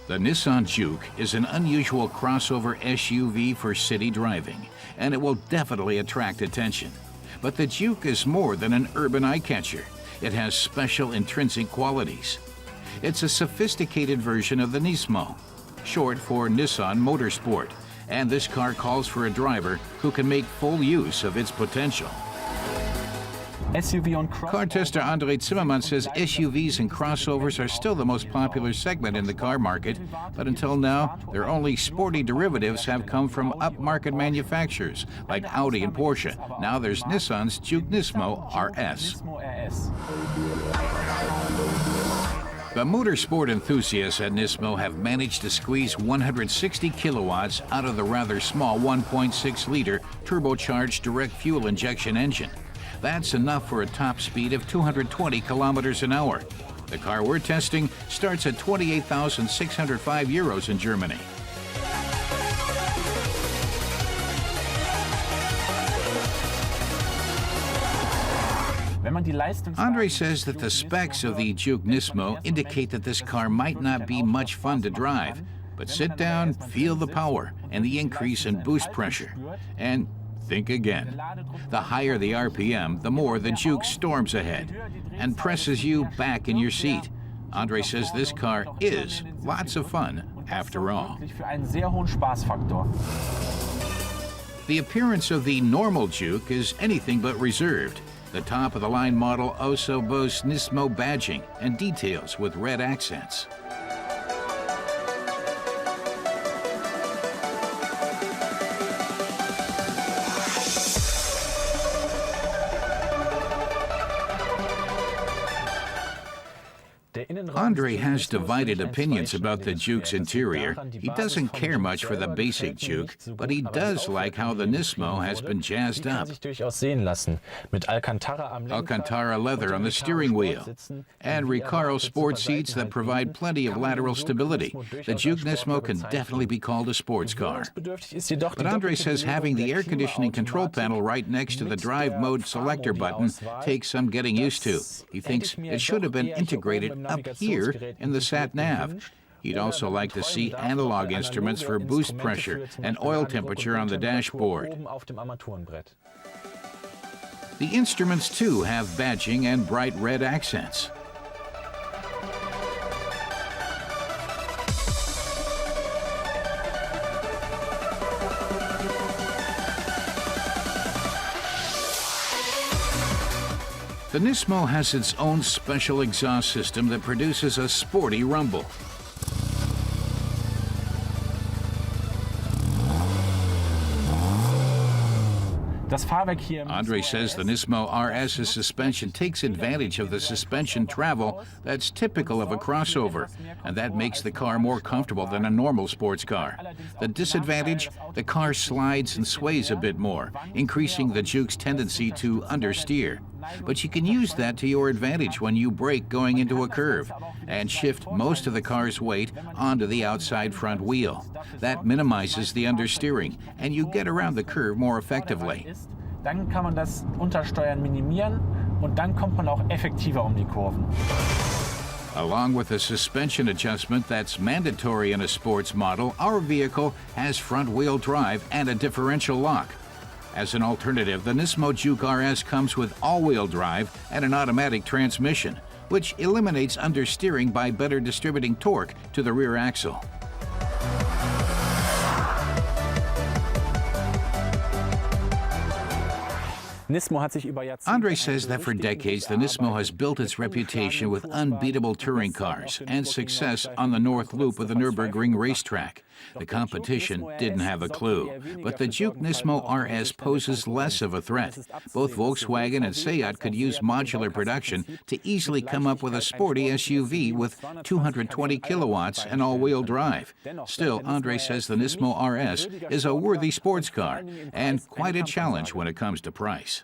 The Nissan Juke is an unusual crossover SUV for city driving, and it will definitely attract attention. But the Juke is more than an urban eye-catcher. It has special intrinsic qualities. It's a sophisticated version of the Nismo, short for Nissan Motorsport, and this car calls for a driver who can make full use of its potential. Car tester Andre Zimmerman says SUVs and crossovers are still the most popular segment in the car market, but until now, their only sporty derivatives have come from upmarket manufacturers like Audi and Porsche. Now there's Nissan's Juke Nismo RS. The motorsport enthusiasts at Nismo have managed to squeeze 160 kilowatts out of the rather small 1.6-liter turbocharged direct fuel injection engine. That's enough for a top speed of 220 kilometers an hour. The car we're testing starts at 28,605 euros in Germany. Andre says that the specs of the Juke Nismo indicate that this car might not be much fun to drive, but sit down, feel the power and the increase in boost pressure, and think again. The higher the RPM, the more the Juke storms ahead and presses you back in your seat. Andre says this car is lots of fun after all. The appearance of the normal Juke is anything but reserved. The top-of-the-line model also boasts Nismo badging and details with red accents. Andre has divided opinions about the Juke's interior. He doesn't care much for the basic Juke, but he does like how the Nismo has been jazzed up. Alcantara leather on the steering wheel and Recaro sport seats that provide plenty of lateral stability. The Juke Nismo can definitely be called a sports car. But Andre says having the air conditioning control panel right next to the drive mode selector button takes some getting used to. He thinks it should have been integrated up here in the sat-nav. He'd also like to see analog instruments for boost pressure and oil temperature on the dashboard. The instruments, too, have badging and bright red accents. The Nismo has its own special exhaust system that produces a sporty rumble. Andre says the Nismo RS's suspension takes advantage of the suspension travel that's typical of a crossover, and that makes the car more comfortable than a normal sports car. The disadvantage? The car slides and sways a bit more, increasing the Juke's tendency to understeer. But you can use that to your advantage when you brake going into a curve and shift most of the car's weight onto the outside front wheel. That minimizes the understeering, and you get around the curve more effectively. Dann kann man das Untersteuern minimieren und dann kommt man auch effektiver die Kurven. Along with a suspension adjustment that's mandatory in a sports model, our vehicle has front-wheel drive and a differential lock. As an alternative, the Nismo Juke RS comes with all-wheel drive and an automatic transmission, which eliminates understeering by better distributing torque to the rear axle. Andre says that for decades, the Nismo has built its reputation with unbeatable touring cars and success on the North Loop of the Nürburgring racetrack. The competition didn't have a clue, but the Juke Nismo RS poses less of a threat. Both Volkswagen and Seat could use modular production to easily come up with a sporty SUV with 220 kilowatts and all-wheel drive. Still, Andre says the Nismo RS is a worthy sports car and quite a challenge when it comes to price.